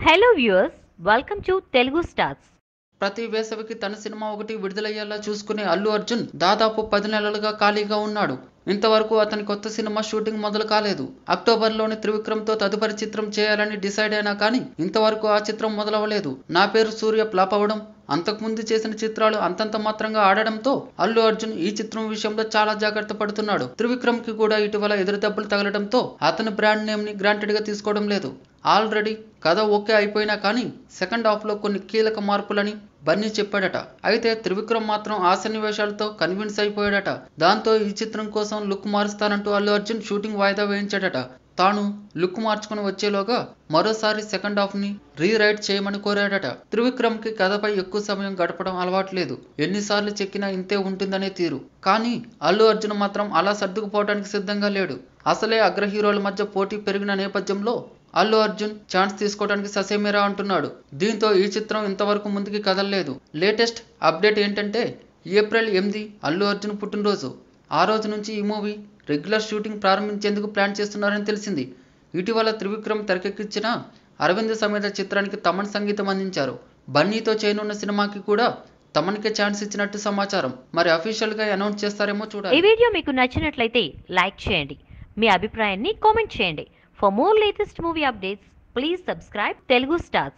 Hello viewers, welcome to Telugu stars. ప్రతి వేసవికి తన cinema ఒకటి విడుదలయ్యేలా చూసుకునే అల్లు అర్జున్ దాదాపు 10 నెలలుగా ఖాళీగా ఉన్నాడు. ఇంతవరకు అతని కొత్త సినిమా షూటింగ్ మొదలు కాలేదు. అక్టోబర్లోని త్రివిక్రమ్తో తదుపరి చిత్రం చేయాలని డిసైడ్ అయినా కానీ ఇంతవరకు ఆ చిత్రం మొదలవలేదు. నా పేరు సూర్య ఫ్లాప్ అవ్వడం, అంతకుముందు చేసిన చిత్రాలు అంతంత మాత్రంగా ఆడడంతో అల్లు అర్జున్ ఈ చిత్రం విషయంలో చాలా జాగ్రత్త పడుతున్నాడు. త్రివిక్రమ్ కి కూడా ఇటీవల ఎదురు దెబ్బలు తగలడంతో అతని బ్రాండ్ నేమ్ ని గ్రాంటెడ్ గా తీసుకోవడం లేదు. ఆల్రెడీ కథ ఓకే అయిపోయినా కానీ సెకండ్ హాఫ్ లో కొన్ని కీలక మార్పులని బన్నీ చెప్పాడట. అయితే త్రివిక్రమ్ మాత్రం ఆ సన్నివేశాలతో కన్విన్స్ అయిపోయాడట. దాంతో ఈ చిత్రం కోసం లుక్ మారుస్తానంటూ అల్లు అర్జున్ షూటింగ్ వాయిదా వేయించాడట. తాను లుక్ మార్చుకుని వచ్చేలోగా మరోసారి సెకండ్ హాఫ్ ని రీరైట్ చేయమని కోరాడట. త్రివిక్రమ్ కి కథపై ఎక్కువ సమయం గడపడం అలవాట్లేదు. ఎన్నిసార్లు చెక్కినా ఇంతే ఉంటుందనే తీరు. కానీ అల్లు అర్జున్ మాత్రం అలా సర్దుకుపోవడానికి సిద్ధంగా లేడు. అసలే అగ్ర హీరోల మధ్య పోటీ పెరిగిన నేపథ్యంలో అల్లు అర్జున్ ఛాన్స్ తీసుకోవడానికి ససేమిరా అంటున్నాడు. దీంతో ఈ చిత్రం ఇంతవరకు ముందుకి కదలలేదు. లేటెస్ట్ అప్డేట్ ఏంటంటే ఏప్రిల్ 8 అల్లు అర్జున్ పుట్టినరోజు. ఆ రోజు నుంచి ఈ మూవీ రెగ్యులర్ షూటింగ్ ప్రారంభించేందుకు ప్లాన్ చేస్తున్నారని తెలిసింది. ఇటీవల త్రివిక్రమ్ తెరకెక్కించిన అరవింద్ సమేత చిత్రానికి తమన్ సంగీతం అందించారు. బన్నీతో చేయనున్న సినిమాకి కూడా తమన్కే ఛాన్స్ ఇచ్చినట్టు సమాచారం. మరి అఫీషియల్ గా అనౌన్స్ చేస్తారేమో చూడాలి. ఈ వీడియో మీకు నచ్చినట్లయితే లైక్ చేయండి, మీ అభిప్రాయాన్ని కామెంట్ చేయండి. For more latest movie updates, please subscribe Telugu Stars.